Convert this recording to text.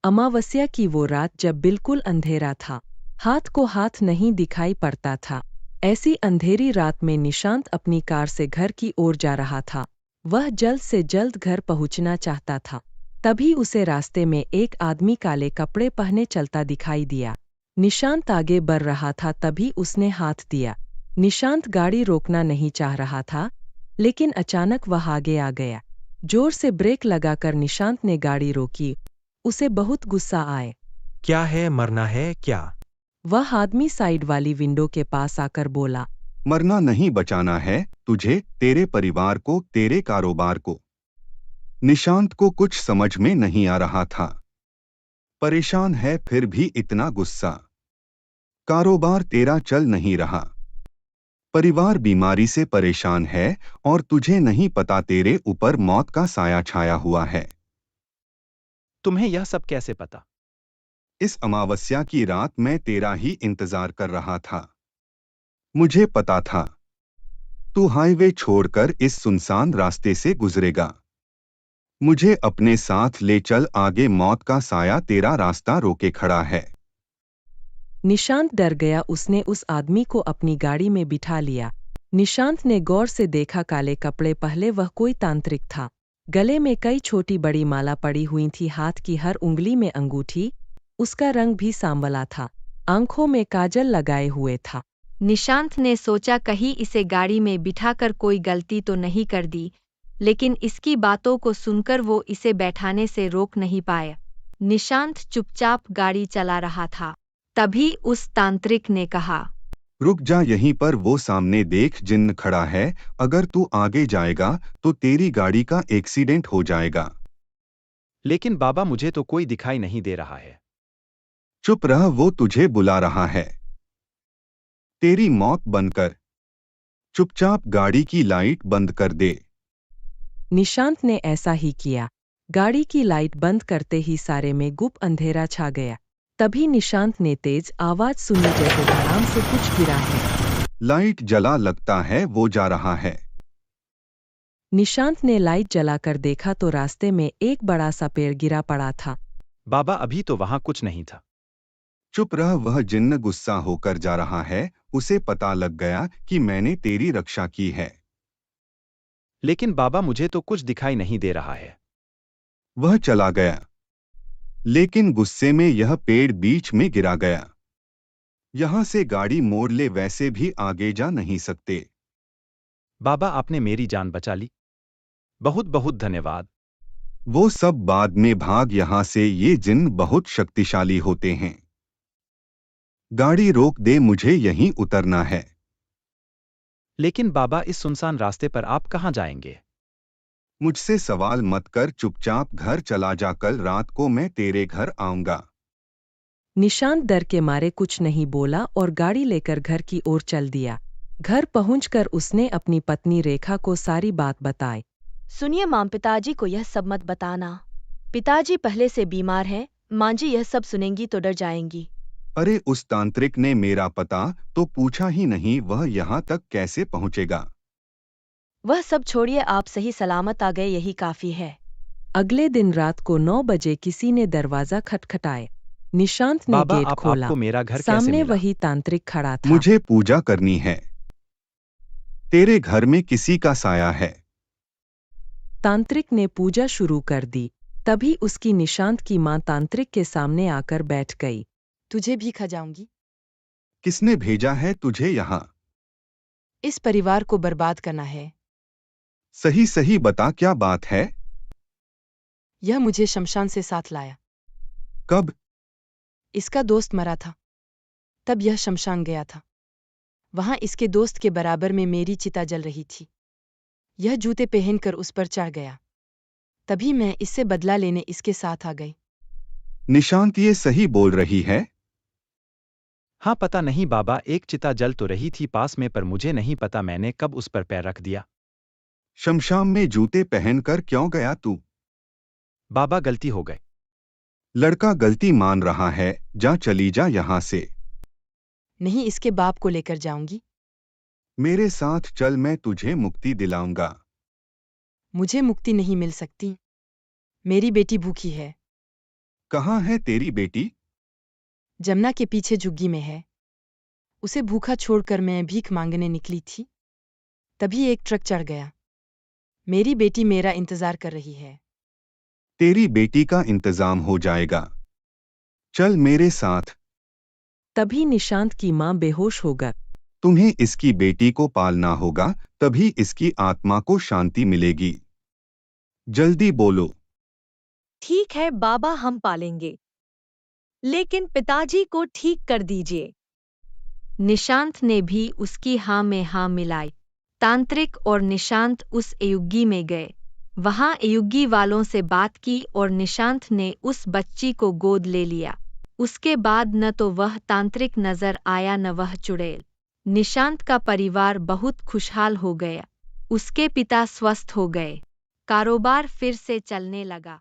अमावस्या की वो रात जब बिल्कुल अंधेरा था, हाथ को हाथ नहीं दिखाई पड़ता था। ऐसी अंधेरी रात में निशांत अपनी कार से घर की ओर जा रहा था। वह जल्द से जल्द घर पहुंचना चाहता था। तभी उसे रास्ते में एक आदमी काले कपड़े पहने चलता दिखाई दिया। निशांत आगे बढ़ रहा था, तभी उसने हाथ दिया। निशांत गाड़ी रोकना नहीं चाह रहा था, लेकिन अचानक वह आगे आ गया। जोर से ब्रेक लगाकर निशांत ने गाड़ी रोकी। उसे बहुत गुस्सा आए। क्या है, मरना है क्या? वह आदमी साइड वाली विंडो के पास आकर बोला। मरना नहीं, बचाना है तुझे, तेरे परिवार को, तेरे कारोबार को। निशांत को कुछ समझ में नहीं आ रहा था। परेशान है फिर भी इतना गुस्सा। कारोबार तेरा चल नहीं रहा, परिवार बीमारी से परेशान है और तुझे नहीं पता तेरे ऊपर मौत का साया छाया हुआ है। तुम्हें यह सब कैसे पता? इस अमावस्या की रात मैं तेरा ही इंतजार कर रहा था। मुझे पता था तू हाईवे छोड़कर इस सुनसान रास्ते से गुजरेगा। मुझे अपने साथ ले चल आगे, मौत का साया तेरा रास्ता रोके खड़ा है। निशांत डर गया। उसने उस आदमी को अपनी गाड़ी में बिठा लिया। निशांत ने गौर से देखा, काले कपड़े पहले वह कोई तांत्रिक था। गले में कई छोटी बड़ी माला पड़ी हुई थी, हाथ की हर उंगली में अंगूठी। उसका रंग भी सांवला था, आंखों में काजल लगाए हुए था। निशांत ने सोचा कहीं इसे गाड़ी में बिठाकर कोई गलती तो नहीं कर दी, लेकिन इसकी बातों को सुनकर वो इसे बैठाने से रोक नहीं पाया। निशांत चुपचाप गाड़ी चला रहा था। तभी उस तांत्रिक ने कहा, रुक जा यहीं पर, वो सामने देख जिन्न खड़ा है। अगर तू आगे जाएगा तो तेरी गाड़ी का एक्सीडेंट हो जाएगा। लेकिन बाबा, मुझे तो कोई दिखाई नहीं दे रहा है। चुप रह, वो तुझे बुला रहा है। तेरी मौत बनकर। चुपचाप गाड़ी की लाइट बंद कर दे। निशांत ने ऐसा ही किया। गाड़ी की लाइट बंद करते ही सारे में गुप अंधेरा छा गया। तभी निशांत ने तेज आवाज सुनी, जैसे धड़ाम से कुछ गिरा है। लाइट जला, लगता है वो जा रहा है। निशांत ने लाइट जलाकर देखा तो रास्ते में एक बड़ा सा पेड़ गिरा पड़ा था। बाबा, अभी तो वहां कुछ नहीं था। चुप रह, वह जिन्न गुस्सा होकर जा रहा है। उसे पता लग गया कि मैंने तेरी रक्षा की है। लेकिन बाबा, मुझे तो कुछ दिखाई नहीं दे रहा है। वह चला गया, लेकिन गुस्से में यह पेड़ बीच में गिरा गया। यहां से गाड़ी मोड़ ले, वैसे भी आगे जा नहीं सकते। बाबा, आपने मेरी जान बचा ली। बहुत बहुत धन्यवाद। वो सब बाद में, भाग यहां से, ये जिन्न बहुत शक्तिशाली होते हैं। गाड़ी रोक दे, मुझे यहीं उतरना है। लेकिन बाबा, इस सुनसान रास्ते पर आप कहाँ जाएंगे? मुझसे सवाल मत कर, चुपचाप घर चला जा, कल रात को मैं तेरे घर आऊंगा। निशांत डर के मारे कुछ नहीं बोला और गाड़ी लेकर घर की ओर चल दिया। घर पहुंचकर उसने अपनी पत्नी रेखा को सारी बात बताई। सुनिए मां, पिताजी को यह सब मत बताना। पिताजी पहले से बीमार हैं। मां जी यह सब सुनेंगी तो डर जाएंगी। अरे, उस तांत्रिक ने मेरा पता तो पूछा ही नहीं, वह यहाँ तक कैसे पहुँचेगा? वह सब छोड़िए, आप सही सलामत आ गए, यही काफी है। अगले दिन रात को 9 बजे किसी ने दरवाजा खटखटाए। निशांत ने बाबा, गेट खोला। आपको मेरा घर कैसे सामने मिला? वही तांत्रिक खड़ा था। मुझे पूजा करनी है। तेरे घर में किसी का साया है। तांत्रिक ने पूजा शुरू कर दी। तभी उसकी निशांत की मां तांत्रिक के सामने आकर बैठ गई। तुझे भी खा जाऊंगी। किसने भेजा है तुझे यहाँ? इस परिवार को बर्बाद करना है। सही सही बता, क्या बात है? यह मुझे शमशान से साथ लाया। कब? इसका दोस्त मरा था, तब यह शमशान गया था। वहां इसके दोस्त के बराबर में मेरी चिता जल रही थी। यह जूते पहनकर उस पर चढ़ गया। तभी मैं इससे बदला लेने इसके साथ आ गई। निशांत ये सही बोल रही है? हाँ, पता नहीं बाबा, एक चिता जल तो रही थी पास में, पर मुझे नहीं पता मैंने कब उस पर पैर रख दिया। शमशान में जूते पहनकर क्यों गया तू? बाबा, गलती हो गई। लड़का गलती मान रहा है, जा, चली जा यहाँ से। नहीं, इसके बाप को लेकर जाऊंगी। मेरे साथ चल, मैं तुझे मुक्ति दिलाऊंगा। मुझे मुक्ति नहीं मिल सकती। मेरी बेटी भूखी है। कहाँ है तेरी बेटी? जमुना के पीछे झुग्गी में है। उसे भूखा छोड़कर मैं भीख मांगने निकली थी, तभी एक ट्रक चढ़ गया। मेरी बेटी मेरा इंतजार कर रही है। तेरी बेटी का इंतजाम हो जाएगा। चल मेरे साथ। तभी निशांत की मां बेहोश हो गई। तुम्हें इसकी बेटी को पालना होगा, तभी इसकी आत्मा को शांति मिलेगी। जल्दी बोलो। ठीक है बाबा, हम पालेंगे, लेकिन पिताजी को ठीक कर दीजिए। निशांत ने भी उसकी हाँ में हाँ मिलाई। तांत्रिक और निशांत उस अयुग्गी में गए। वहां अयुग्गी वालों से बात की और निशांत ने उस बच्ची को गोद ले लिया। उसके बाद न तो वह तांत्रिक नजर आया न वह चुड़ैल। निशांत का परिवार बहुत खुशहाल हो गया। उसके पिता स्वस्थ हो गए। कारोबार फिर से चलने लगा।